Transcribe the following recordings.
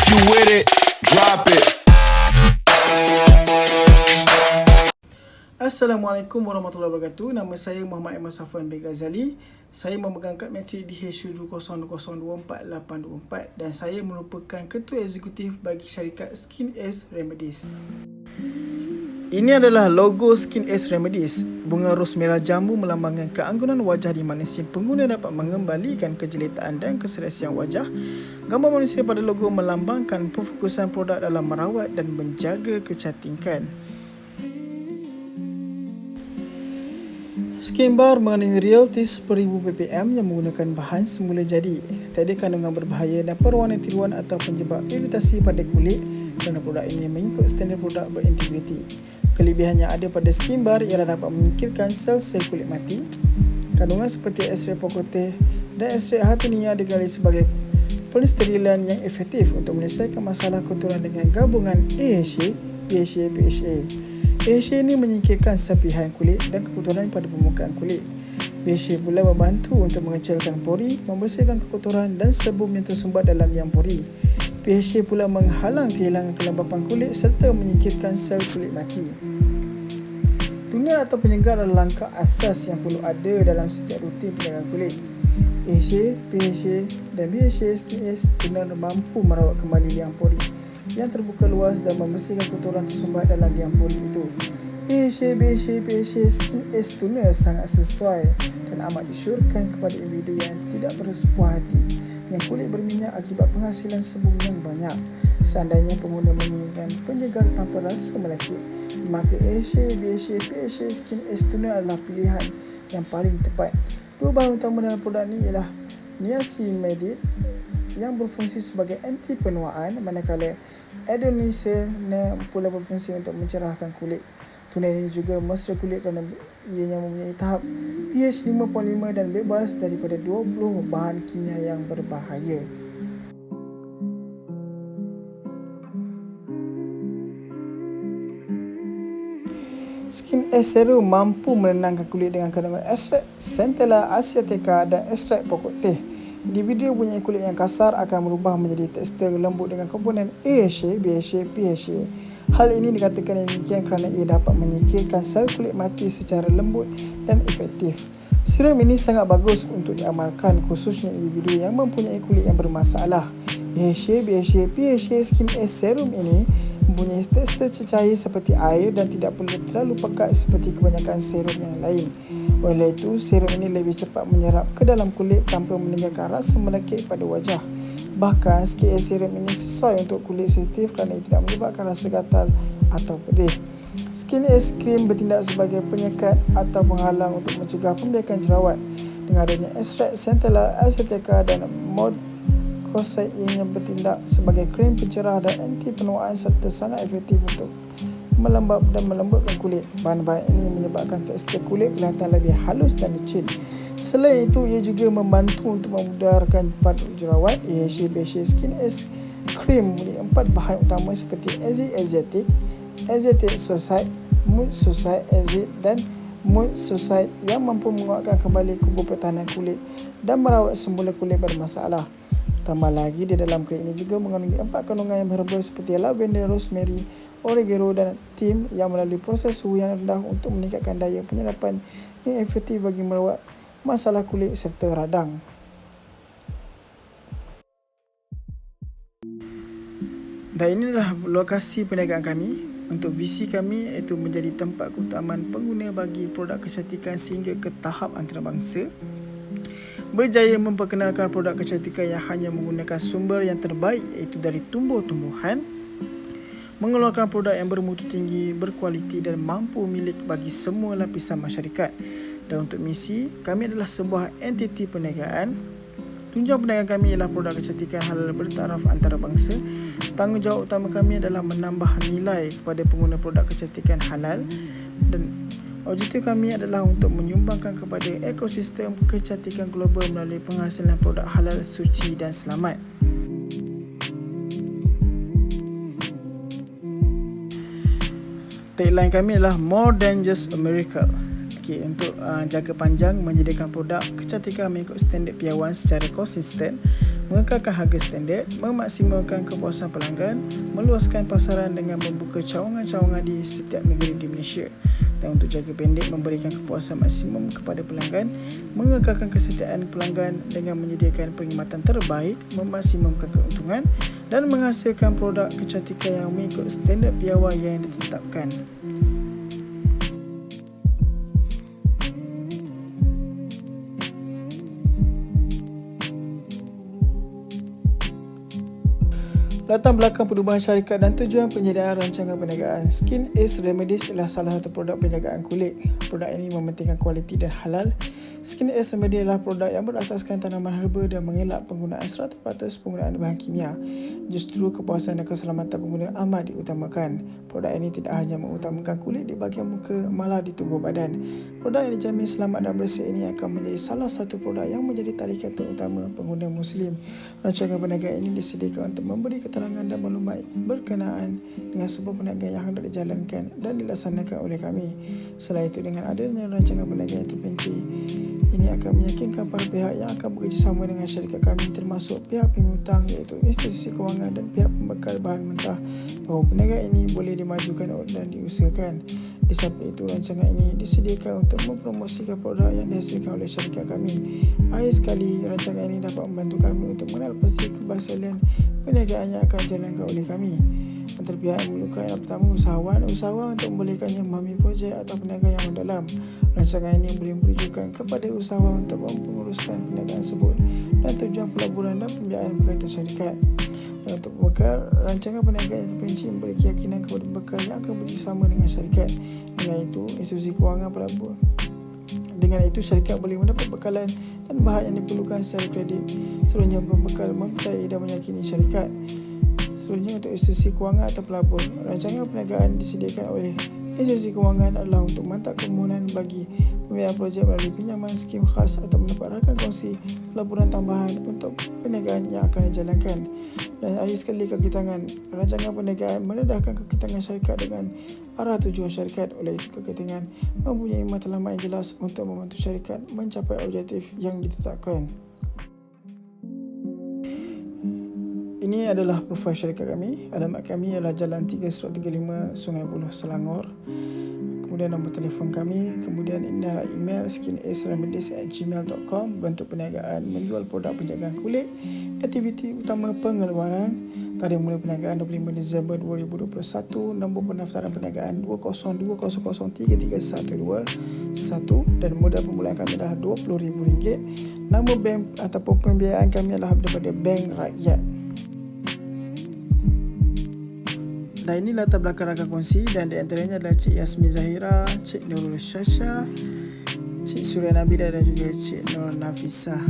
you with it, drop it. Assalamualaikum warahmatullahi wabarakatuh. Nama saya Muhammad Ahmad Safwan bin Ghazali. Saya memegang kad matrik DH20024824 dan saya merupakan Ketua Eksekutif bagi syarikat Skin S Remedies. Ini adalah logo Skin S Remedies. Bunga ros merah jambu melambangkan keanggunan wajah di mana si pengguna dapat mengembalikan kejelitaan dan keselesian wajah. Gambar manusia pada logo melambangkan perfokusan produk dalam merawat dan menjaga kecantikan. Skin Bar mengandungi Realtis 1000 ppm yang menggunakan bahan semula jadi. Tiada kandungan berbahaya dan perwarna tiruan atau penyebab iritasi pada kulit kerana produk ini mengikut standard produk berintegriti. Kelebihan yang ada pada Skin Bar ialah dapat menyingkirkan sel-sel kulit mati. Kandungan seperti ekstrak pokok teh dan ekstrak Hatunia dikenali sebagai polisterilan yang efektif untuk menyelesaikan masalah kotoran dengan gabungan AHA, PHA, BHA. BHA ini menyingkirkan serpihan kulit dan kekotoran pada permukaan kulit. BHA pula membantu untuk mengecilkan pori, membersihkan kekotoran dan sebum yang tersumbat dalam liang pori. BHA pula menghalang kehilangan kelembapan kulit serta menyingkirkan sel kulit mati. Toner atau penyegar adalah langkah asas yang perlu ada dalam setiap rutin penjagaan kulit. AHA, PHA dan BHA Skin S toner mampu merawat kembali liang pori yang terbuka luas dan membersihkan kotoran tersumbat dalam liang pori itu. AHA, BHA, PHA Skin S toner sangat sesuai dan amat disyorkan kepada individu yang tidak bersepuas hati yang kulit berminyak akibat penghasilan sebum yang banyak. Seandainya pengguna menginginkan penyegar tanpa rasa melekit, maka AHA, BHA, PHA Skin S toner adalah pilihan yang paling tepat. Dua bahan utama dalam produk ini ialah niacinamide yang berfungsi sebagai anti penuaan, manakala adenosine pula berfungsi untuk mencerahkan kulit. Toner ini juga mesra kulit kerana ianya mempunyai tahap pH 5.5 dan bebas daripada 20 bahan kimia yang berbahaya. Skin S Serum mampu menenangkan kulit dengan kandungan ekstrak Centella asiatica dan ekstrak pokok teh. Individu punya kulit yang kasar akan berubah menjadi tekstur lembut dengan komponen AHA, BHA, PHA. Hal ini dikatakan demikian kerana ia dapat menyingkirkan sel kulit mati secara lembut dan efektif. Serum ini sangat bagus untuk diamalkan khususnya individu yang mempunyai kulit yang bermasalah. AHA, BHA, PHA Skin S Serum ini mempunyai tekstur cecair seperti air dan tidak perlu terlalu pekat seperti kebanyakan serum yang lain. Oleh itu, serum ini lebih cepat menyerap ke dalam kulit tanpa meninggalkan rasa melekit pada wajah. Bahkan, Skin S Serum ini sesuai untuk kulit sensitif kerana ia tidak menyebabkan rasa gatal atau pedih. Skin S Cream bertindak sebagai penyekat atau penghalang untuk mencegah pembiakan jerawat. Dengan adanya ekstrak Centella asiatica dan Modcocyte yang bertindak sebagai krim pencerah dan anti penuaan serta sangat efektif untuk melembutkan kulit. Bahan-bahan ini menyebabkan tekstur kulit kelihatan lebih halus dan licin. Selain itu, ia juga membantu untuk memudarkan padu jerawat. AHA, BHA Skin S Cream mempunyai 4 bahan utama seperti azitic, azetic sulfite, mood sulfite acid dan mood sulfite yang mampu menguatkan kembali kubur pertahanan kulit dan merawat semula kulit bermasalah. Tambah lagi, di dalam krim ini juga mengandungi 4 kandungan yang herbal seperti lavender, rosemary, oregano dan thyme yang melalui proses suhu yang rendah untuk meningkatkan daya penyerapan yang efektif bagi merawat masalah kulit serta radang. Dan inilah lokasi perniagaan kami. Untuk visi kami iaitu menjadi tempat keutamaan pengguna bagi produk kecantikan sehingga ke tahap antarabangsa. Berjaya memperkenalkan produk kecantikan yang hanya menggunakan sumber yang terbaik iaitu dari tumbuh-tumbuhan. Mengeluarkan produk yang bermutu tinggi, berkualiti dan mampu milik bagi semua lapisan masyarakat. Dan untuk misi, kami adalah sebuah entiti perniagaan. Tunjang perniagaan kami ialah produk kecantikan halal bertaraf antarabangsa. Tanggungjawab utama kami adalah menambah nilai kepada pengguna produk kecantikan halal dan objektif kami adalah untuk menyumbangkan kepada ekosistem kecantikan global melalui penghasilan produk halal, suci dan selamat. Tagline kami adalah More Than Just a Miracle. Untuk jangka panjang menyediakan produk kecantikan mengikut standard piawai secara konsisten, mengekalkan harga standard, memaksimalkan kepuasan pelanggan, meluaskan pasaran dengan membuka cawangan-cawangan di setiap negeri di Malaysia. Dan untuk jangka pendek, memberikan kepuasan maksimum kepada pelanggan, mengekalkan kesetiaan pelanggan dengan menyediakan perkhidmatan terbaik, memaksimumkan keuntungan dan menghasilkan produk kecantikan yang mengikut standard piawai yang ditetapkan. Latar belakang perubahan syarikat dan tujuan penyediaan rancangan perniagaan. Skin Ace Remedies adalah salah satu produk penjagaan kulit. Produk ini mementingkan kualiti dan halal. Skin Ace Remedies adalah produk yang berasaskan tanaman herba dan mengelak penggunaan 100% penggunaan bahan kimia. Justru kepuasan dan keselamatan pengguna amat diutamakan. Produk ini tidak hanya mengutamakan kulit di bahagian muka, malah di tubuh badan. Produk yang dijamin selamat dan bersih ini akan menjadi salah satu produk yang menjadi tarikan terutama pengguna Muslim. Rancangan perniagaan ini disediakan untuk memberi keterangan dan maklumat berkenaan dengan sebuah perniagaan yang hendak dijalankan dan dilaksanakan oleh kami. Selain itu, dengan adanya rancangan perniagaan yang terperinci, ini akan meyakinkan para pihak yang akan bekerjasama dengan syarikat kami termasuk pihak penghutang iaitu institusi kewangan dan pihak pembekal bahan mentah bahawa perniagaan ini boleh dimajukan dan diusahakan. Di samping itu, rancangan ini disediakan untuk mempromosikan produk yang dihasilkan oleh syarikat kami. Akhir sekali, rancangan ini dapat membantu kami untuk mengenal pasti keberhasilan perniagaan yang akan dijalankan oleh kami. Antara pihak yang memerlukan yang pertama, usahawan untuk membolehkannya memahami projek atau perniagaan yang mendalam. Rancangan ini boleh merujukan kepada usahawan untuk menguruskan perniagaan tersebut dan tujuan pelaburan dan pembiayaan berkaitan syarikat. Dan untuk pembekal, rancangan perniagaan yang terperinci memberi keyakinan kepada pembekal yang akan bekerjasama dengan syarikat. Dengan itu, institusi kewangan pelabur. Dengan itu, syarikat boleh mendapat bekalan dan bahan yang diperlukan secara kredit. Seterusnya, pembekal mempercayai dan meyakini syarikat. Seterusnya, untuk institusi kewangan atau pelabur, rancangan perniagaan disediakan oleh institusi kewangan adalah untuk mantap permohonan bagi pembiayaan projek melalui pinjaman skim khas atau mendapat rakan kongsi pelaburan tambahan untuk perniagaan yang akan dijalankan. Dan akhir sekali, kaki tangan. Rancangan perniagaan mendedahkan kaki tangan syarikat dengan arah tujuan syarikat. Oleh itu, kaki tangan mempunyai matlamat yang jelas untuk membantu syarikat mencapai objektif yang ditetapkan. Ini adalah profil syarikat kami. Alamat kami adalah Jalan 3/35 Sungai Buloh, Selangor. Kemudian nombor telefon kami. Kemudian ini adalah email skinacremedies@gmail.com. Bentuk perniagaan menjual produk penjagaan kulit. Aktiviti utama pengeluaran. Tarikh mula perniagaan 25 Disember 2021. Nombor pendaftaran perniagaan 202003311 dan modal permulaan kami adalah RM20,000. Nama bank ataupun pembiayaan kami adalah daripada Bank Rakyat. Dan ini latar belakang rakan kongsi dan di antaranya adalah Cik Yasmin Zahira, Cik Nurul Syasha, Cik Surya Nabila dan juga Cik Nur Nafisah.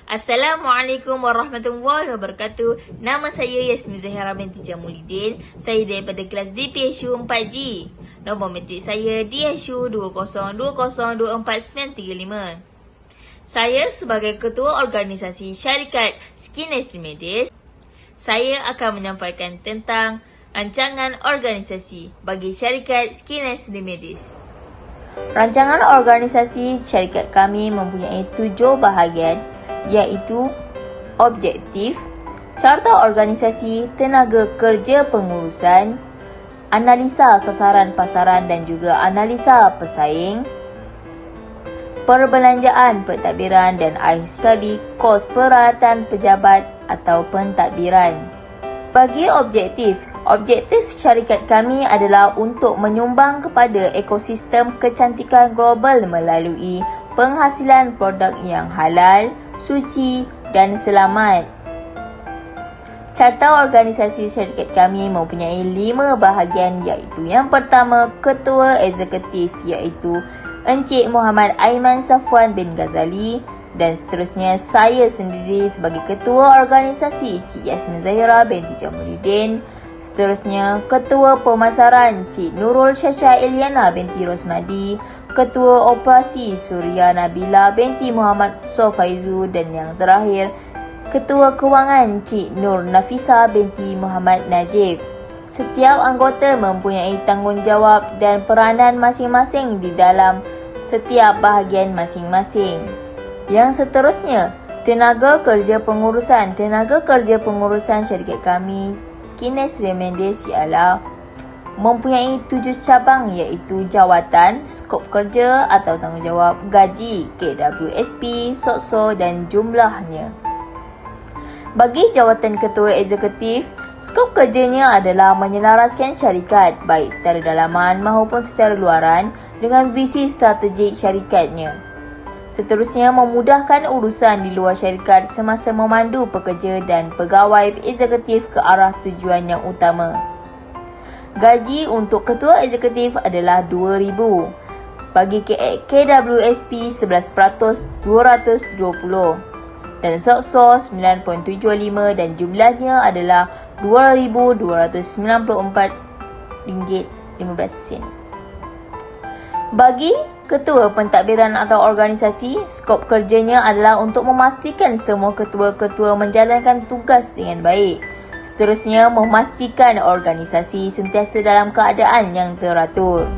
Assalamualaikum warahmatullahi wabarakatuh. Nama saya Yasmin Zahira binti Jamuluddin. Saya daripada kelas DPSU 4G. Nombor matrik saya DSU 202024935. Saya sebagai Ketua Organisasi Syarikat Skin Ace Remedies, saya akan menyampaikan tentang rancangan organisasi bagi syarikat Skin Ace Remedies. Rancangan organisasi syarikat kami mempunyai 7 bahagian, iaitu objektif, carta organisasi, tenaga kerja pengurusan, analisa sasaran pasaran dan juga analisa pesaing, perbelanjaan pentadbiran dan akhir sekali kos peralatan pejabat atau pentadbiran. Bagi objektif syarikat kami adalah untuk menyumbang kepada ekosistem kecantikan global melalui penghasilan produk yang halal, suci dan selamat. Carta organisasi syarikat kami mempunyai 5 bahagian, iaitu yang pertama, Ketua Eksekutif iaitu Encik Muhammad Aiman Safwan bin Ghazali, dan seterusnya saya sendiri sebagai Ketua Organisasi Cik Yasmin Zahira binti Jamuluddin. Seterusnya Ketua Pemasaran Cik Nurul Syasha Eliana binti Rosmadi, Ketua Operasi Surya Nabila binti Muhammad Sofaizu, dan yang terakhir Ketua Kewangan Cik Nur Nafisa binti Muhammad Najib. Setiap anggota mempunyai tanggungjawab dan peranan masing-masing di dalam setiap bahagian masing-masing. Yang seterusnya, Tenaga kerja pengurusan syarikat kami Skines Remendes ialah mempunyai 7 cabang iaitu jawatan, skop kerja atau tanggungjawab, gaji, KWSP, SOCSO dan jumlahnya. Bagi jawatan ketua eksekutif, skop kerjanya adalah menyelaraskan syarikat baik secara dalaman maupun secara luaran dengan visi strategik syarikatnya. Seterusnya, memudahkan urusan di luar syarikat semasa memandu pekerja dan pegawai eksekutif ke arah tujuan yang utama. Gaji untuk ketua eksekutif adalah RM2,000. Bagi KWSP 11% 220 dan SOCSO 9.75 dan jumlahnya adalah RM2,294.15. Bagi ketua pentadbiran atau organisasi, skop kerjanya adalah untuk memastikan semua ketua-ketua menjalankan tugas dengan baik. Seterusnya, memastikan organisasi sentiasa dalam keadaan yang teratur.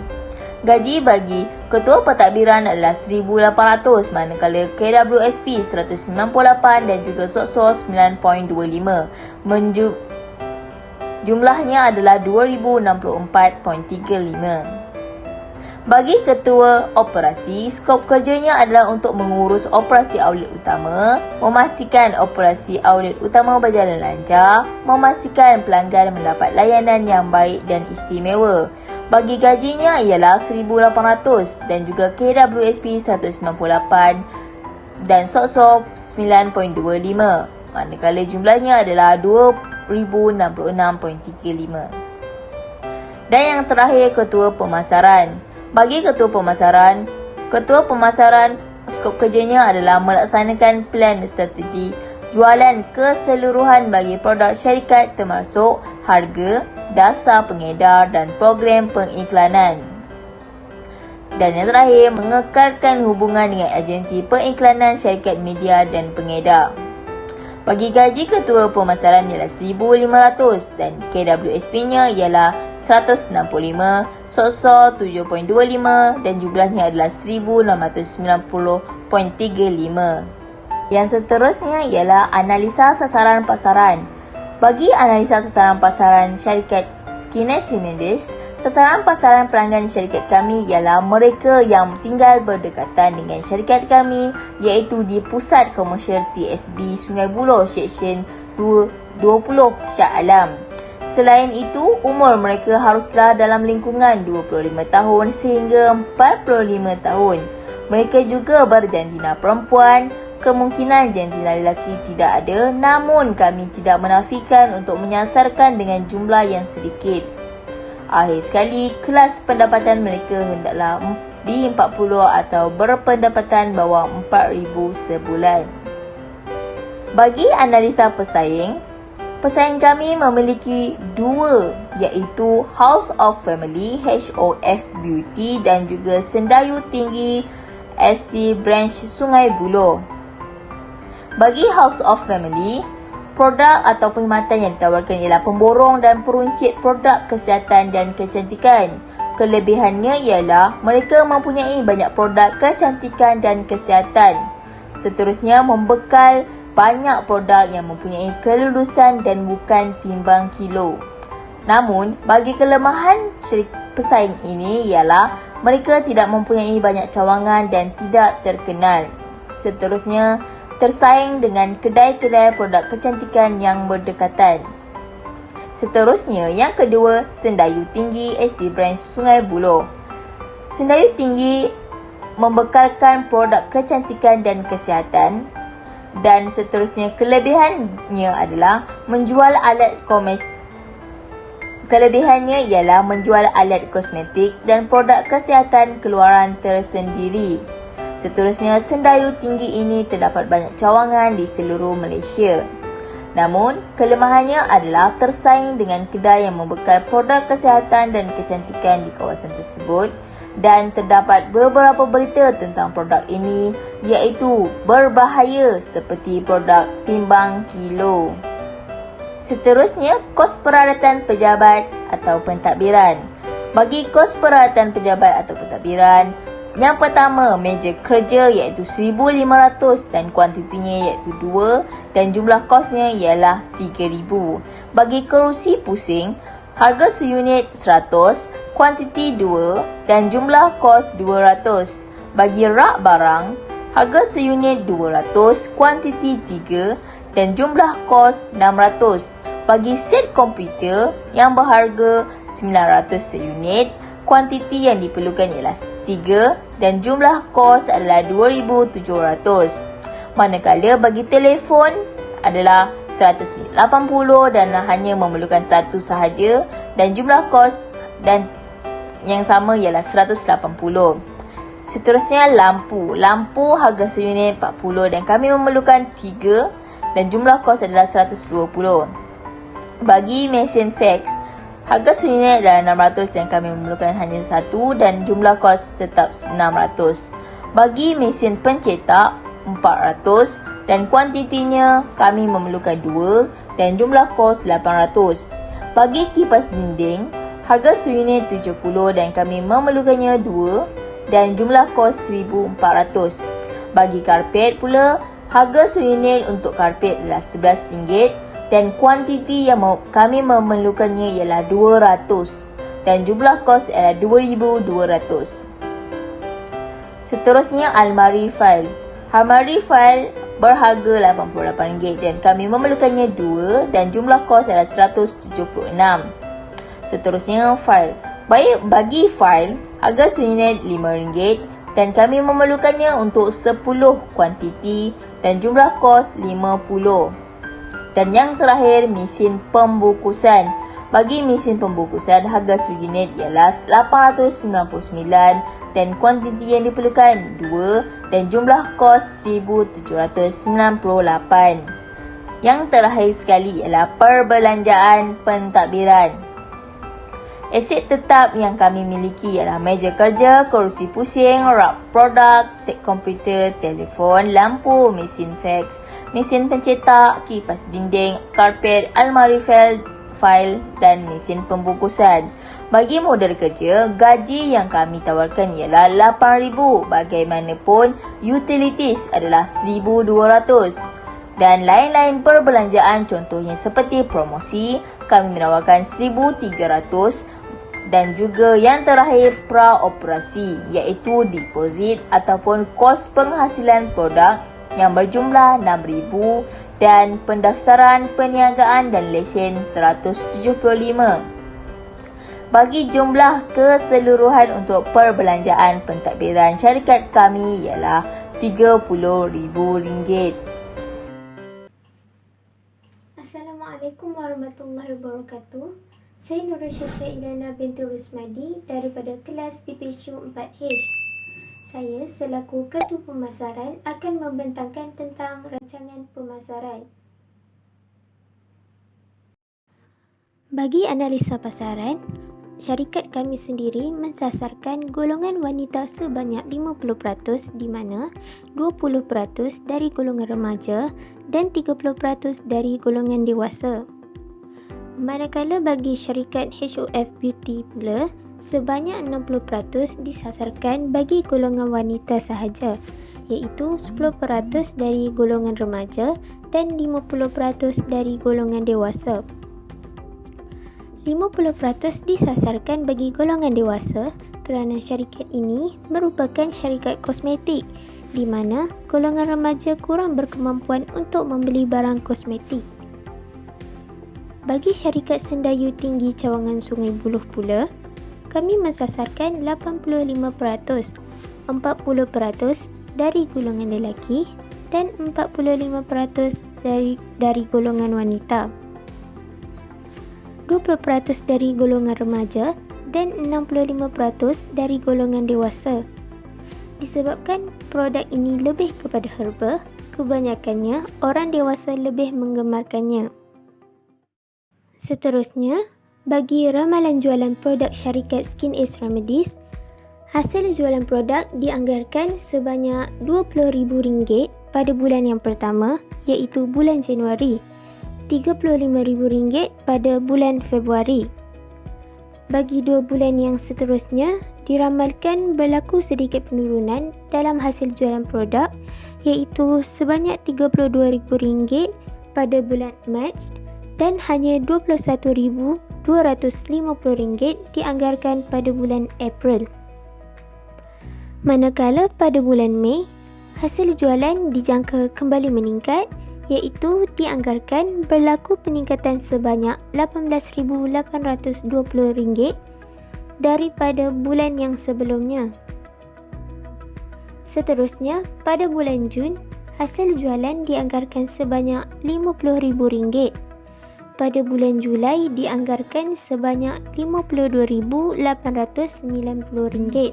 Gaji bagi ketua pentadbiran adalah RM1,800 manakala KWSP 198 dan juga SOCSO 9.25. Jumlahnya adalah RM2,064.35. Bagi ketua operasi, skop kerjanya adalah untuk mengurus operasi outlet utama, memastikan operasi outlet utama berjalan lancar, memastikan pelanggan mendapat layanan yang baik dan istimewa. Bagi gajinya ialah RM1,800 dan juga KWSP 198 dan SOCSO 9.25, manakala jumlahnya adalah RM2,066.35. Dan yang terakhir, ketua pemasaran. Bagi ketua pemasaran, skop kerjanya adalah melaksanakan plan strategi jualan keseluruhan bagi produk syarikat termasuk harga, dasar pengedar dan program pengiklanan. Dan yang terakhir, mengekalkan hubungan dengan agensi pengiklanan syarikat media dan pengedar. Bagi gaji ketua pemasaran ialah RM1,500 dan KWSP-nya ialah 165, SOCSO 7.25 dan jumlahnya adalah RM1,690.35. Yang seterusnya ialah analisa sasaran pasaran. Bagi analisa sasaran pasaran syarikat Skines Remendes, sasaran pasaran pelanggan syarikat kami ialah mereka yang tinggal berdekatan dengan syarikat kami iaitu di Pusat Komersial TSB Sungai Buloh Seksyen 20 Shah Alam. Selain itu, umur mereka haruslah dalam lingkungan 25 tahun sehingga 45 tahun. Mereka juga berjantina perempuan, kemungkinan jantina lelaki tidak ada, namun kami tidak menafikan untuk menyasarkan dengan jumlah yang sedikit. Akhir sekali, kelas pendapatan mereka hendaklah di 40 atau berpendapatan bawah RM4,000 sebulan. Bagi analisa pesaing kami memiliki 2 iaitu House of Family HOF Beauty dan juga Sendayu Tinggi ST Branch Sungai Buloh. Bagi House of Family, produk atau perkhidmatan yang ditawarkan ialah pemborong dan peruncit produk kesihatan dan kecantikan. Kelebihannya ialah mereka mempunyai banyak produk kecantikan dan kesihatan. Seterusnya, membekal banyak produk yang mempunyai kelulusan dan bukan timbang kilo. Namun, bagi kelemahan pesaing ini ialah mereka tidak mempunyai banyak cawangan dan tidak terkenal. Seterusnya, tersaing dengan kedai-kedai produk kecantikan yang berdekatan. Seterusnya, yang kedua, Sendayu Tinggi ST Branch Sungai Buloh. Sendayu Tinggi membekalkan produk kecantikan dan kesihatan. Dan seterusnya, kelebihannya adalah menjual alat kosmetik dan produk kesihatan keluaran tersendiri. Seterusnya, Sendayu Tinggi ini terdapat banyak cawangan di seluruh Malaysia. Namun, kelemahannya adalah tersaing dengan kedai yang membekal produk kesihatan dan kecantikan di kawasan tersebut. Dan terdapat beberapa berita tentang produk ini iaitu berbahaya seperti produk timbang kilo. Seterusnya, kos peralatan pejabat atau pentadbiran. Bagi kos peralatan pejabat atau pentadbiran, Yang pertama, meja kerja iaitu 1,500 dan kuantitinya iaitu 2 dan jumlah kosnya ialah 3,000. Bagi kerusi pusing, harga seunit 100, kuantiti 2 dan jumlah kos 200. Bagi rak barang, harga seunit 200, kuantiti 3 dan jumlah kos 600. Bagi set komputer yang berharga 900 seunit, kuantiti yang diperlukan ialah 3 dan jumlah kos adalah 2,700. Manakala bagi telefon adalah 180 dan hanya memerlukan satu sahaja dan jumlah kos dan yang sama ialah 180. Seterusnya lampu. Lampu harga seunit 40 dan kami memerlukan 3 dan jumlah kos adalah 120. Bagi mesin fax, harga seunit adalah 600 dan kami memerlukan hanya satu dan jumlah kos tetap 600. Bagi mesin pencetak 400 dan kuantitinya kami memerlukan 2 dan jumlah kos 800. Bagi kipas dinding, harga seunit 70 dan kami memerlukannya 2 dan jumlah kos 1,400. Bagi karpet pula, harga seunit untuk karpet adalah RM11 dan kuantiti yang kami memerlukannya ialah 200 dan jumlah kos ialah 2,200. Seterusnya almari fail. Almari fail berharga RM88 dan kami memerlukannya 2 dan jumlah kos adalah 176. Seterusnya fail. Bagi fail, harga seunit RM5 dan kami memerlukannya untuk 10 kuantiti dan jumlah kos 50. Dan yang terakhir, mesin pembukusan. Bagi mesin pembukusan, harga seunit ialah RM899 dan kuantiti yang diperlukan 2 dan jumlah kos RM1,798. Yang terakhir sekali ialah perbelanjaan pentadbiran. Aset tetap yang kami miliki ialah meja kerja, kerusi pusing, rak produk, set komputer, telefon, lampu, mesin fax, mesin pencetak, kipas dinding, karpet, almari fail dan mesin pembungkusan. Bagi modal kerja, gaji yang kami tawarkan ialah RM8,000. Bagaimanapun, utilities adalah RM1,200. Dan lain-lain perbelanjaan contohnya seperti promosi, kami menawarkan RM1,300. Dan juga yang terakhir praoperasi iaitu deposit ataupun kos penghasilan produk yang berjumlah RM6,000 dan pendaftaran perniagaan dan lesen RM175. Bagi jumlah keseluruhan untuk perbelanjaan pentadbiran syarikat kami ialah RM30,000. Assalamualaikum warahmatullahi wabarakatuh. Saya Nurul Syasha Ilana binti Rusmadi daripada kelas TPSU 4H. Saya selaku Ketua Pemasaran akan membentangkan tentang rancangan pemasaran. Bagi analisa pasaran, syarikat kami sendiri mensasarkan golongan wanita sebanyak 50% di mana 20% dari golongan remaja dan 30% dari golongan dewasa. Manakala bagi syarikat HOF Beauty pula, sebanyak 60% disasarkan bagi golongan wanita sahaja, iaitu 10% dari golongan remaja dan 50% dari golongan dewasa. 50% disasarkan bagi golongan dewasa kerana syarikat ini merupakan syarikat kosmetik di mana golongan remaja kurang berkemampuan untuk membeli barang kosmetik. Bagi syarikat Sendayu Tinggi Cawangan Sungai Buloh pula, kami mensasarkan 85%, 40% dari golongan lelaki dan 45% dari golongan wanita, 20% dari golongan remaja dan 65% dari golongan dewasa. Disebabkan produk ini lebih kepada herba, kebanyakannya orang dewasa lebih menggemarkannya. Seterusnya, bagi ramalan jualan produk syarikat Skin Ace Remedies, hasil jualan produk dianggarkan sebanyak RM20,000 pada bulan yang pertama iaitu bulan Januari, RM35,000 pada bulan Februari. Bagi 2 bulan yang seterusnya, diramalkan berlaku sedikit penurunan dalam hasil jualan produk iaitu sebanyak RM32,000 pada bulan Mac dan hanya RM21,250 dianggarkan pada bulan April. Manakala pada bulan Mei, hasil jualan dijangka kembali meningkat iaitu dianggarkan berlaku peningkatan sebanyak RM18,820 daripada bulan yang sebelumnya. Seterusnya, pada bulan Jun, hasil jualan dianggarkan sebanyak RM50,000. Pada bulan Julai dianggarkan sebanyak RM52,890.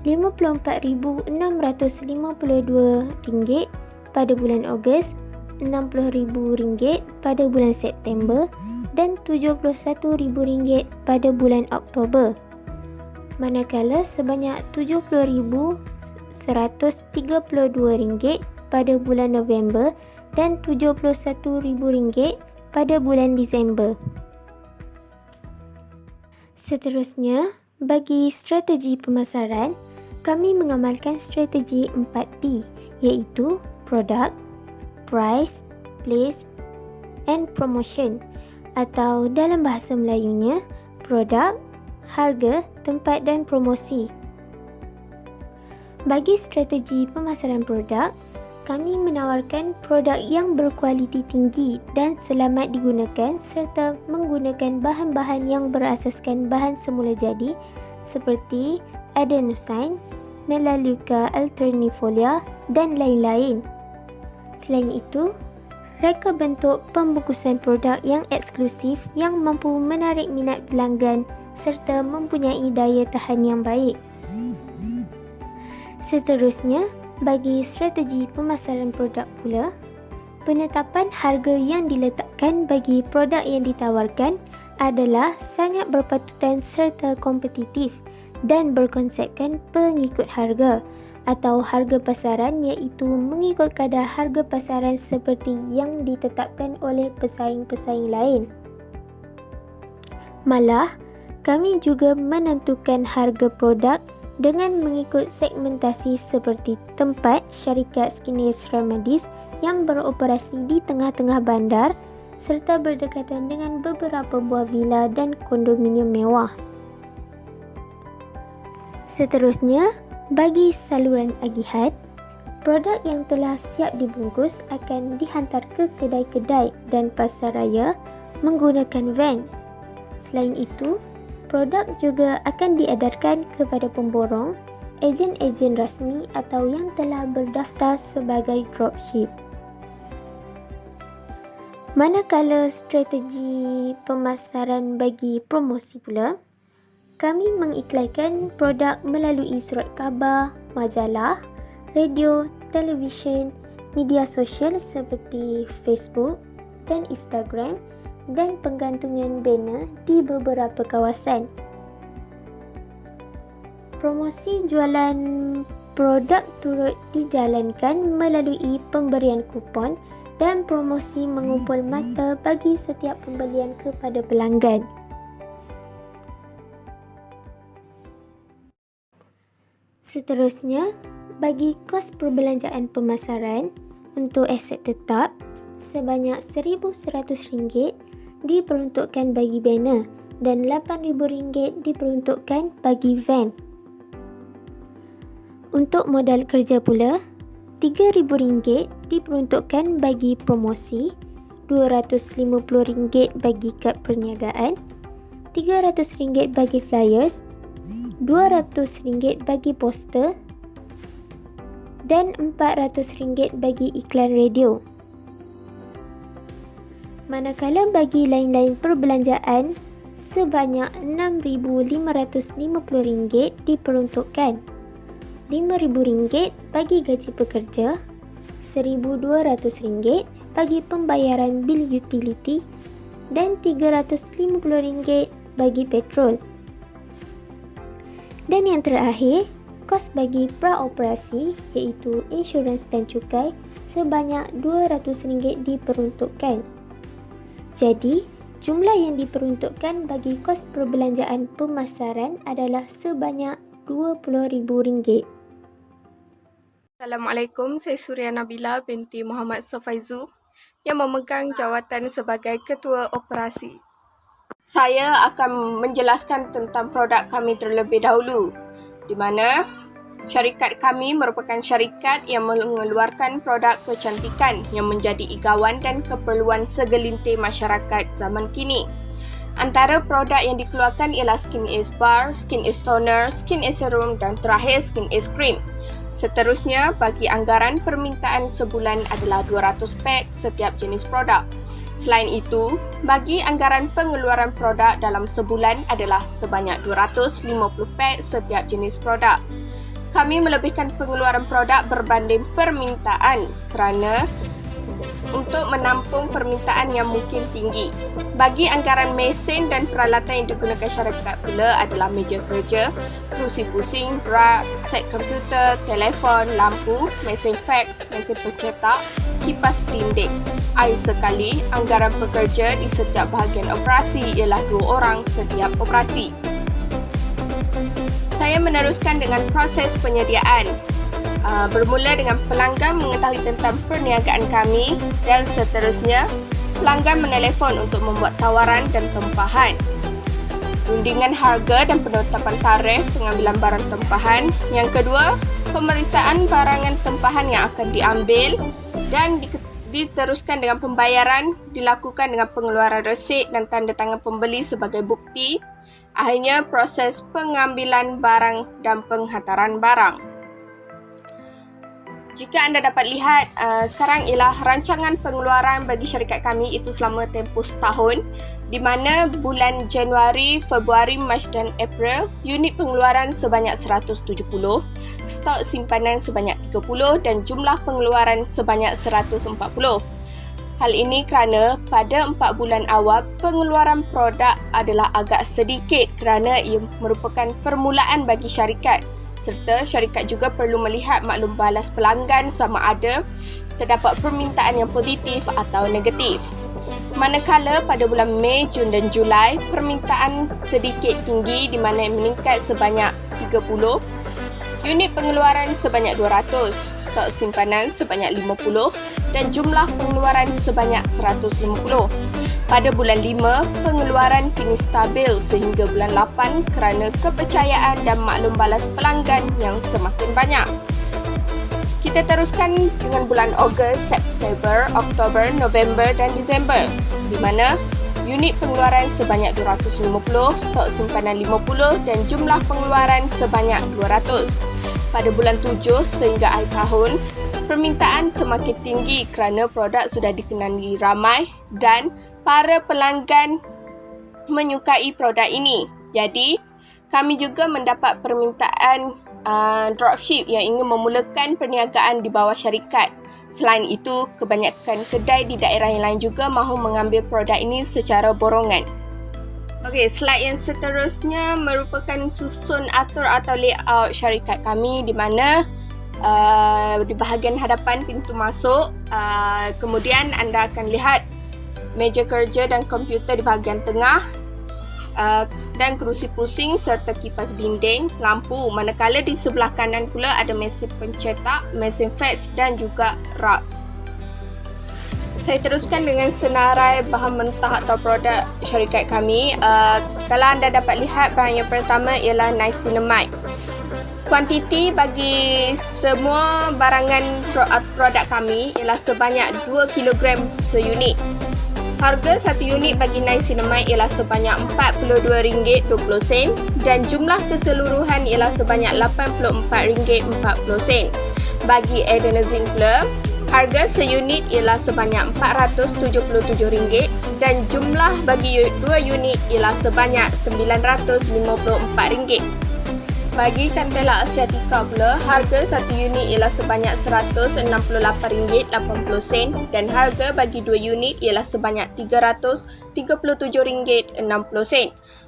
RM54,652 pada bulan Ogos, RM60,000 pada bulan September dan RM71,000 pada bulan Oktober. Manakala sebanyak RM70,132 pada bulan November dan RM71,000 pada bulan Disember. Seterusnya, bagi strategi pemasaran, kami mengamalkan strategi 4P iaitu Product, Price, Place and Promotion atau dalam bahasa Melayunya, produk, harga, tempat dan promosi. Bagi strategi pemasaran produk, kami menawarkan produk yang berkualiti tinggi dan selamat digunakan serta menggunakan bahan-bahan yang berasaskan bahan semula jadi seperti adenosine, melaleuca alternifolia dan lain-lain. Selain itu, reka bentuk pembungkusan produk yang eksklusif yang mampu menarik minat pelanggan serta mempunyai daya tahan yang baik. Seterusnya, bagi strategi pemasaran produk pula, penetapan harga yang diletakkan bagi produk yang ditawarkan adalah sangat berpatutan serta kompetitif dan berkonsepkan pengikut harga atau harga pasaran iaitu mengikut kadar harga pasaran seperti yang ditetapkan oleh pesaing-pesaing lain. Malah, kami juga menentukan harga produk dengan mengikut segmentasi seperti tempat syarikat Skineas Ramadis yang beroperasi di tengah-tengah bandar serta berdekatan dengan beberapa buah villa dan kondominium mewah. Seterusnya, bagi saluran agihan, produk yang telah siap dibungkus akan dihantar ke kedai-kedai dan pasar raya menggunakan van. Selain itu, produk juga akan diedarkan kepada pemborong, ejen-ejen rasmi atau yang telah berdaftar sebagai dropship. Manakala strategi pemasaran bagi promosi pula, kami mengiklankan produk melalui surat khabar, majalah, radio, televisyen, media sosial seperti Facebook dan Instagram dan penggantungan banner di beberapa kawasan. Promosi jualan produk turut dijalankan melalui pemberian kupon dan promosi mengumpul mata bagi setiap pembelian kepada pelanggan. Seterusnya, bagi kos perbelanjaan pemasaran untuk aset tetap sebanyak RM1,100 diperuntukkan bagi banner dan RM8,000 diperuntukkan bagi van. Untuk modal kerja pula, RM3,000 diperuntukkan bagi promosi, RM250 bagi kad perniagaan, RM300 bagi flyers, RM200 bagi poster dan RM400 bagi iklan radio. Manakala bagi lain-lain perbelanjaan, sebanyak RM6,550 diperuntukkan. RM5,000 bagi gaji pekerja, RM1,200 bagi pembayaran bil utility dan RM350 bagi petrol. Dan yang terakhir, kos bagi praoperasi iaitu insurans dan cukai sebanyak RM200 diperuntukkan. Jadi, Jumlah yang diperuntukkan bagi kos perbelanjaan pemasaran adalah sebanyak RM20,000. Assalamualaikum, saya Surya Nabila binti Muhammad Sofaizu yang memegang jawatan sebagai Ketua Operasi. Saya akan menjelaskan tentang produk kami terlebih dahulu, di mana syarikat kami merupakan syarikat yang mengeluarkan produk kecantikan yang menjadi igawan dan keperluan segelintir masyarakat zaman kini. Antara produk yang dikeluarkan ialah Skin Ace Bar, Skin Ace Toner, Skin Ace Serum dan terakhir Skin Ace Cream. Seterusnya, bagi anggaran permintaan sebulan adalah 200 pak setiap jenis produk. Selain itu, bagi anggaran pengeluaran produk dalam sebulan adalah sebanyak 250 pak setiap jenis produk. Kami melebihkan pengeluaran produk berbanding permintaan kerana untuk menampung permintaan yang mungkin tinggi. Bagi anggaran mesin dan peralatan yang digunakan syarikat pula adalah meja kerja, kerusi pusing, rak, set komputer, telefon, lampu, mesin fax, mesin pencetak, kipas dinding. Air sekali, anggaran pekerja di setiap bahagian operasi ialah 2 orang setiap operasi. Saya meneruskan dengan proses penyediaan. Bermula dengan pelanggan mengetahui tentang perniagaan kami dan seterusnya pelanggan menelefon untuk membuat tawaran dan tempahan. Rundingan harga dan penetapan tarikh pengambilan barang tempahan. Yang kedua, pemeriksaan barangan tempahan yang akan diambil dan diteruskan dengan pembayaran, dilakukan dengan pengeluaran resit dan tanda tangan pembeli sebagai bukti. Akhirnya, proses pengambilan barang dan penghantaran barang. Jika anda dapat lihat, sekarang ialah rancangan pengeluaran bagi syarikat kami itu selama tempoh setahun, di mana bulan Januari, Februari, Mac dan April, unit pengeluaran sebanyak 170, stok simpanan sebanyak 30 dan jumlah pengeluaran sebanyak 140. Hal ini kerana pada 4 bulan awal, pengeluaran produk adalah agak sedikit kerana ia merupakan permulaan bagi syarikat. Serta syarikat juga perlu melihat maklum balas pelanggan sama ada terdapat permintaan yang positif atau negatif. Manakala pada bulan Mei, Jun dan Julai, permintaan sedikit tinggi di mana meningkat sebanyak 30, unit pengeluaran sebanyak 200, stok simpanan sebanyak 50 dan jumlah pengeluaran sebanyak 150. Pada bulan 5, pengeluaran kini stabil sehingga bulan 8 kerana kepercayaan dan maklum balas pelanggan yang semakin banyak. Kita teruskan dengan bulan Ogos, September, Oktober, November dan Disember, di mana unit pengeluaran sebanyak 250, stok simpanan 50 dan jumlah pengeluaran sebanyak 200. Pada bulan 7 sehingga akhir tahun, permintaan semakin tinggi kerana produk sudah dikenali ramai dan para pelanggan menyukai produk ini. Jadi, kami juga mendapat permintaan dropship yang ingin memulakan perniagaan di bawah syarikat. Selain itu, kebanyakan kedai di daerah yang lain juga mahu mengambil produk ini secara borongan. Okey, slide yang seterusnya merupakan susun atur atau layout syarikat kami di mana di bahagian hadapan pintu masuk, kemudian anda akan lihat meja kerja dan komputer di bahagian tengah, dan kerusi pusing serta kipas dinding, lampu. Manakala di sebelah kanan pula ada mesin pencetak, mesin fax dan juga rak. Saya teruskan dengan senarai bahan mentah atau produk syarikat kami. Kalau anda dapat lihat, bahan yang pertama ialah niacinamide. Kuantiti bagi semua barangan produk kami ialah sebanyak 2 kg seunit. Harga satu unit bagi niacinamide ialah sebanyak RM42.20 dan jumlah keseluruhan ialah sebanyak RM84.40. Bagi adenosine pula, harga seunit ialah sebanyak RM477 dan jumlah bagi 2 unit ialah sebanyak RM954. Bagi Candela Asiatica pula, harga satu unit ialah sebanyak RM168.80 dan harga bagi 2 unit ialah sebanyak RM337.60.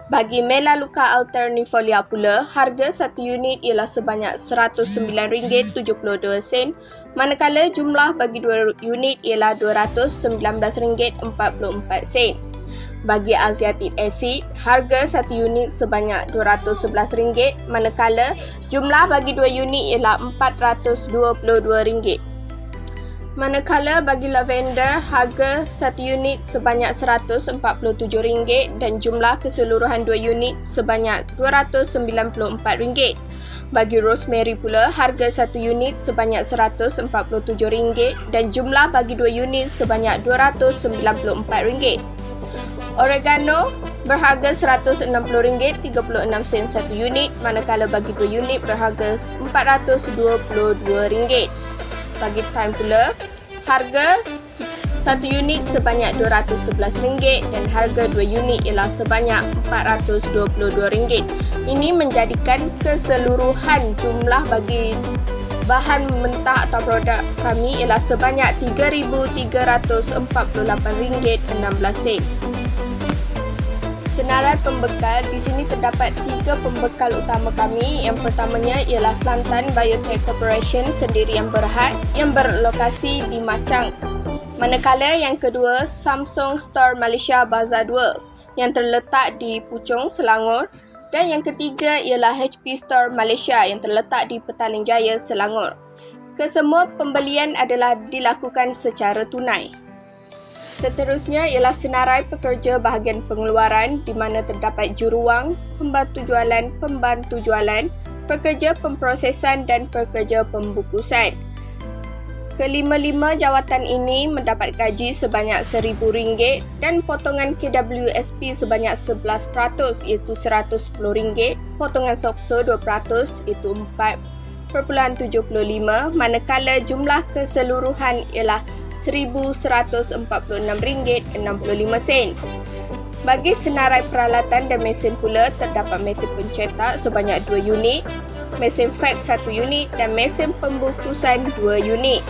Bagi Melaleuca alternifolia pula, harga satu unit ialah sebanyak RM109.72, manakala jumlah bagi 2 unit ialah RM219.44. Bagi Aziatic Acid, harga 1 unit sebanyak RM211, manakala jumlah bagi 2 unit ialah RM422. Manakala bagi lavender, harga 1 unit sebanyak RM147 dan jumlah keseluruhan 2 unit sebanyak RM294. Bagi rosemary pula, harga 1 unit sebanyak RM147 dan jumlah bagi 2 unit sebanyak RM294. Oregano berharga RM160.36 satu unit, manakala bagi 2 unit berharga RM422. Bagi thyme pula, harga 1 unit sebanyak RM211 dan harga 2 unit ialah sebanyak RM422. Ini menjadikan keseluruhan jumlah bagi bahan mentah atau produk kami ialah sebanyak RM3,348.16. Senarai pembekal, di sini terdapat 3 pembekal utama kami. Yang pertamanya ialah Kelantan Biotech Corporation Sendirian Berhad yang berlokasi di Machang. Manakala yang kedua, Samsung Store Malaysia Bazar 2 yang terletak di Puchong, Selangor. Dan yang ketiga ialah HP Store Malaysia yang terletak di Petaling Jaya, Selangor. Kesemua pembelian adalah dilakukan secara tunai. Seterusnya ialah senarai pekerja bahagian pengeluaran di mana terdapat juruwang, pembantu jualan, pekerja pemprosesan dan pekerja pembukusan. Kelima-lima jawatan ini mendapat gaji sebanyak RM1,000 dan potongan KWSP sebanyak 11% iaitu RM110, potongan SOPSO 2% iaitu RM4.75, manakala jumlah keseluruhan ialah RM1,146.65. Bagi senarai peralatan dan mesin pula, terdapat mesin pencetak sebanyak 2 unit, mesin fax 1 unit dan mesin pembukusan 2 unit.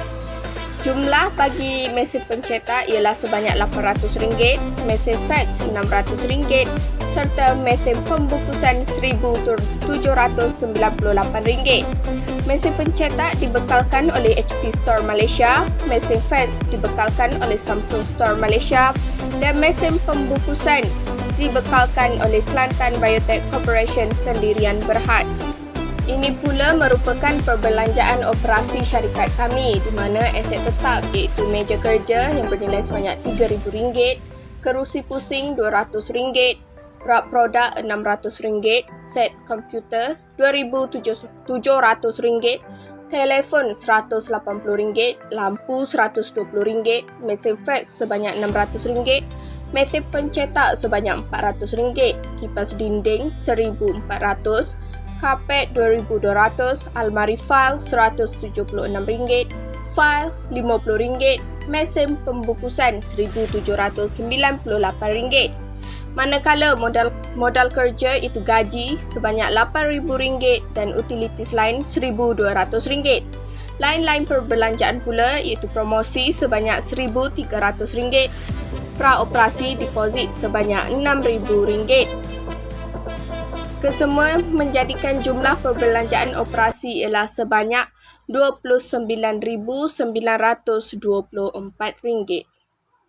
Jumlah bagi mesin pencetak ialah sebanyak RM800, mesin fax RM600 serta mesin pembukusan RM1,798. Mesin pencetak dibekalkan oleh HP Store Malaysia, mesin fax dibekalkan oleh Samsung Store Malaysia dan mesin pembukusan dibekalkan oleh Kelantan Biotech Corporation Sendirian Berhad. Ini pula merupakan perbelanjaan operasi syarikat kami di mana aset tetap iaitu meja kerja yang bernilai sebanyak RM3,000, kerusi pusing RM200, rak produk RM600, set komputer RM2,700, telefon RM180, lampu RM120, mesin fax sebanyak RM600, mesin pencetak sebanyak RM400, kipas dinding RM1,400, kapet RM2,200, almari fail RM176, fail RM50, mesin pembukusan RM1,798. Manakala modal kerja itu gaji sebanyak RM8,000 dan utilities lain RM1,200. Lain-lain perbelanjaan pula iaitu promosi sebanyak RM1,300, praoperasi deposit sebanyak RM6,000. Kesemua menjadikan jumlah perbelanjaan operasi ialah sebanyak RM29,924.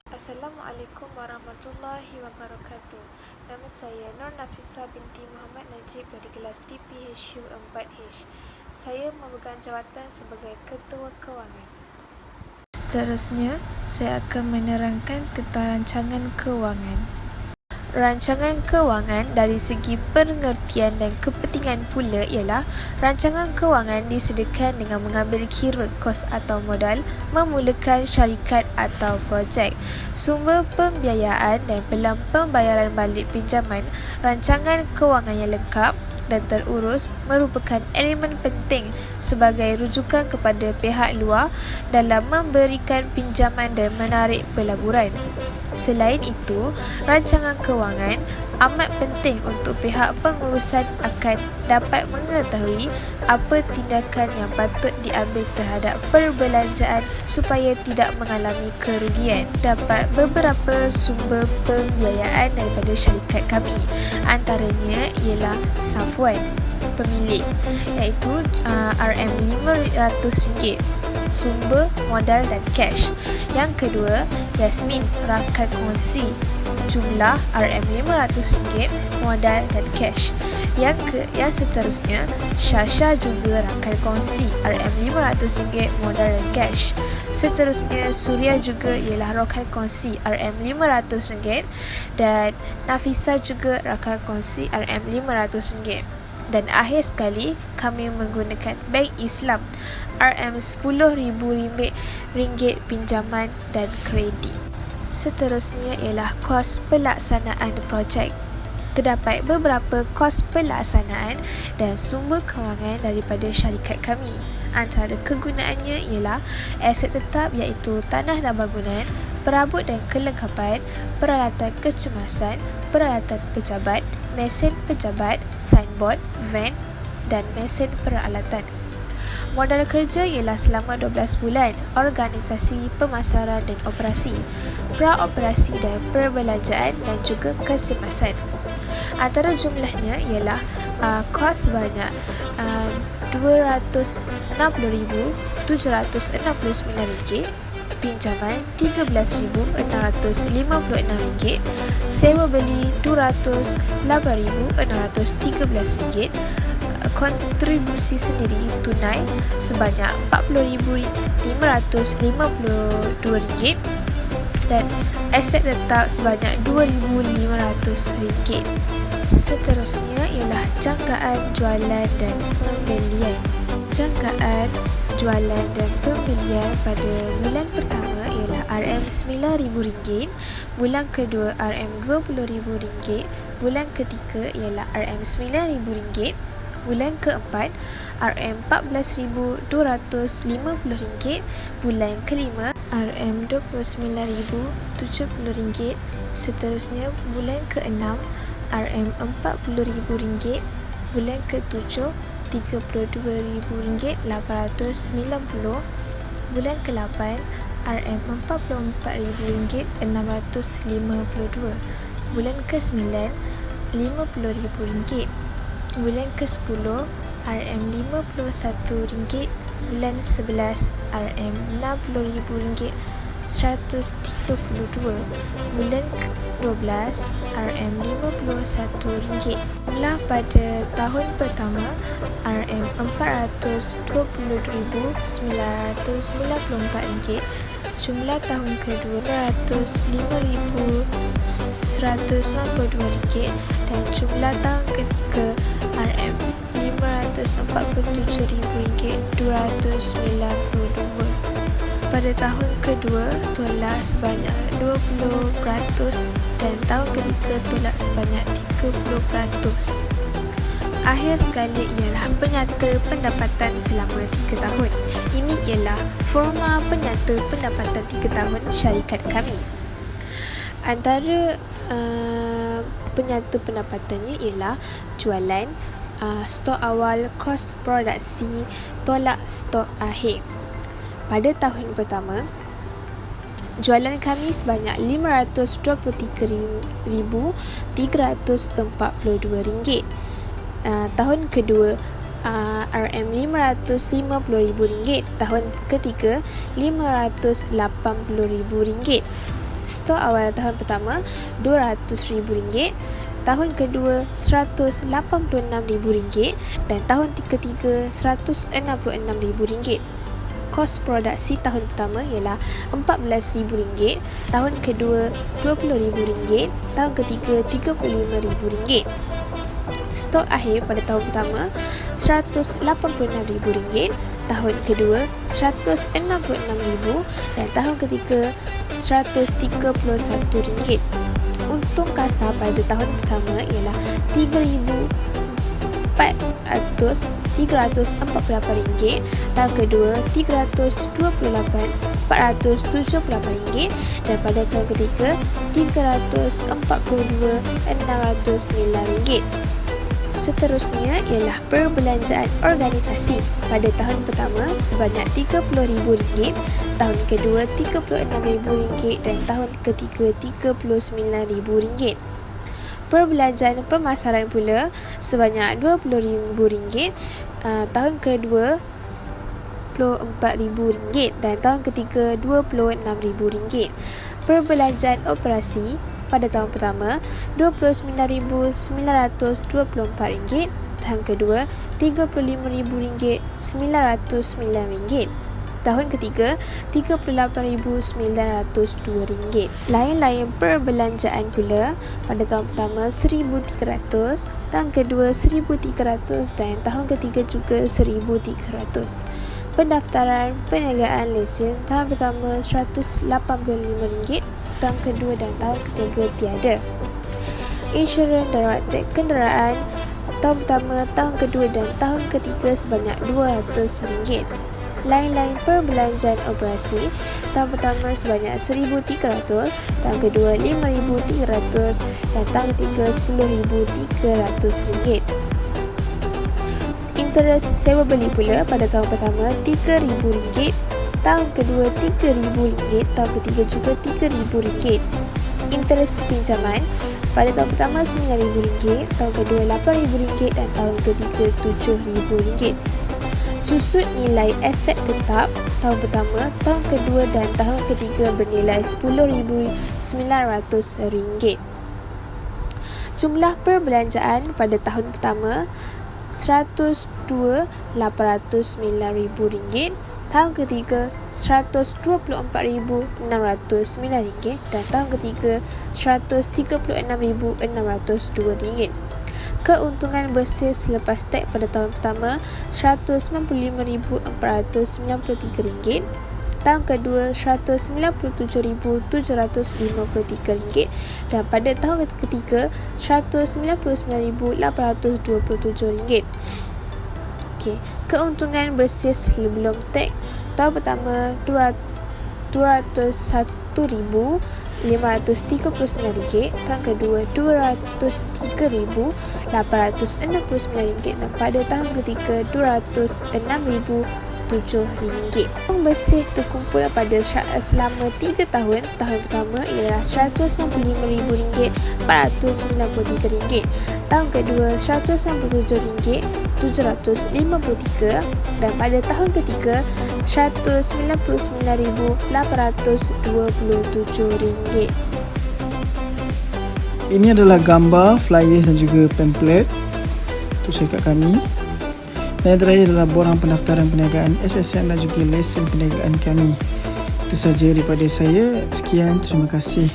Assalamualaikum warahmatullahi wabarakatuh. Nama saya Nur Nafisa binti Muhammad Najib dari kelas DPHU 4H. Saya memegang jawatan sebagai Ketua Kewangan. Seterusnya, saya akan menerangkan tentang rancangan kewangan. Rancangan kewangan dari segi pengertian dan kepentingan pula ialah rancangan kewangan disediakan dengan mengambil kira kos atau modal, memulakan syarikat atau projek, sumber pembiayaan dan pelan pembayaran balik pinjaman. Rancangan kewangan yang lengkap dan terurus merupakan elemen penting sebagai rujukan kepada pihak luar dalam memberikan pinjaman dan menarik pelaburan. Selain itu, rancangan kewangan amat penting untuk pihak pengurusan akan dapat mengetahui apa tindakan yang patut diambil terhadap perbelanjaan supaya tidak mengalami kerugian. Dapat beberapa sumber pembiayaan daripada syarikat kami. Antaranya ialah Safwan, pemilik, iaitu RM500, sumber modal dan cash. Yang kedua, Yasmin, rakan kongsi, jumlah RM500 modal dan cash. Yang seterusnya, Syasha juga rakan kongsi RM500 modal dan cash. Seterusnya, Suria juga ialah rakan kongsi RM500 dan Nafisa juga rakan kongsi RM500. Dan akhir sekali, kami menggunakan Bank Islam RM10,000 pinjaman dan kredit. Seterusnya ialah kos pelaksanaan projek. Terdapat beberapa kos pelaksanaan dan sumber kewangan daripada syarikat kami. Antara kegunaannya ialah aset tetap iaitu tanah dan bangunan, perabot dan kelengkapan, peralatan kecemasan, peralatan pejabat, mesin pejabat, signboard, van dan mesin peralatan. Modal kerja ialah selama 12 bulan, organisasi, pemasaran dan operasi, praoperasi dan perbelanjaan dan juga kecemasan. Antara jumlahnya ialah kos sebanyak RM260,769, pinjaman RM13,656, sewa beli RM208,613, kontribusi sendiri tunai sebanyak RM40,552 dan aset tetap sebanyak RM2,500. Seterusnya ialah jangkaan jualan dan pembelian. Jangkaan jualan dan pembelian pada bulan pertama ialah RM9,000, bulan kedua RM20,000, bulan ketiga ialah RM9,000, bulan keempat RM14,250, bulan kelima RM29,070, seterusnya bulan keenam RM40,000, bulan ketujuh RM32,890, bulan ke-8 RM44,652, bulan ke-9 RM50,000, bulan ke-10 RM51,000, bulan 11 RM60,000, 132, bulan ke-12 RM51. Jumlah pada tahun pertama RM422,994, jumlah tahun kedua RM505,192 dan jumlah tahun ketiga RM547,292. Pada tahun kedua tolak sebanyak 20% dan tahun ketiga tolak sebanyak 30%. Akhir sekali ialah penyata pendapatan selama 3 tahun. Ini ialah forma penyata pendapatan 3 tahun syarikat kami. Antara penyata pendapatannya ialah jualan, stok awal, kos produksi, tolak stok akhir. Pada tahun pertama, jualan kami sebanyak RM520,342. Tahun kedua RM550,000. Tahun ketiga RM580,000. Stok awal tahun pertama RM200,000. Tahun kedua RM186,000 dan tahun ketiga RM166,000. Kos produksi tahun pertama ialah RM14,000, tahun kedua RM20,000, tahun ketiga RM35,000. Stok akhir pada tahun pertama RM186,000, tahun kedua RM166,000 dan tahun ketiga RM131,000. Untung kasar pada tahun pertama ialah RM348,448, tahun kedua RM328,478 dan pada tahun ketiga RM342,609. Seterusnya ialah perbelanjaan organisasi. Pada tahun pertama sebanyak RM30,000, tahun kedua RM36,000 dan tahun ketiga RM39,000. Perbelanjaan pemasaran pula sebanyak RM20,000, tahun kedua RM24,000 dan tahun ketiga RM26,000. Perbelanjaan operasi pada tahun pertama RM29,924. Tahun kedua RM35,909. Tahun ketiga RM38,902. Lain-lain perbelanjaan pula pada tahun pertama RM1,300, tahun kedua RM1,300 dan tahun ketiga juga RM1,300. Pendaftaran perniagaan lesen tahun pertama RM185, tahun kedua dan tahun ketiga tiada. Insurans darurat kenderaan tahun pertama, tahun kedua dan tahun ketiga sebanyak RM200. Lain-lain perbelanjaan operasi tahun pertama sebanyak RM1,300, tahun kedua RM5,300 dan tahun ketiga RM10,300. Interes sewa beli pula pada tahun pertama RM3,000, tahun kedua RM3,000, tahun ketiga juga RM3,000. Interes pinjaman pada tahun pertama RM9,000, tahun kedua RM8,000 dan tahun ketiga RM7,000. Susut nilai aset tetap tahun pertama, tahun kedua dan tahun ketiga bernilai RM10,900. Jumlah perbelanjaan pada tahun pertama RM102,809, tahun ketiga RM124,609 dan tahun ketiga RM136,602. Keuntungan bersih selepas teks pada tahun pertama RM195,493, tahun kedua RM197,753 dan pada tahun ketiga RM199,827. Keuntungan bersih sebelum teks tahun pertama RM201,539, tahun kedua RM203,869 dan pada tahun ketiga RM206,007. Wang bersih terkumpul pada selama 3 tahun. Tahun pertama ialah RM165,493, tahun kedua RM197,753 dan pada tahun ketiga RM199,827. Ini adalah gambar, flyer dan juga pamphlet untuk syarikat kami. Dan yang terakhir adalah borang pendaftaran perniagaan SSM dan juga lesen perniagaan kami. Itu sahaja daripada saya. Sekian, terima kasih.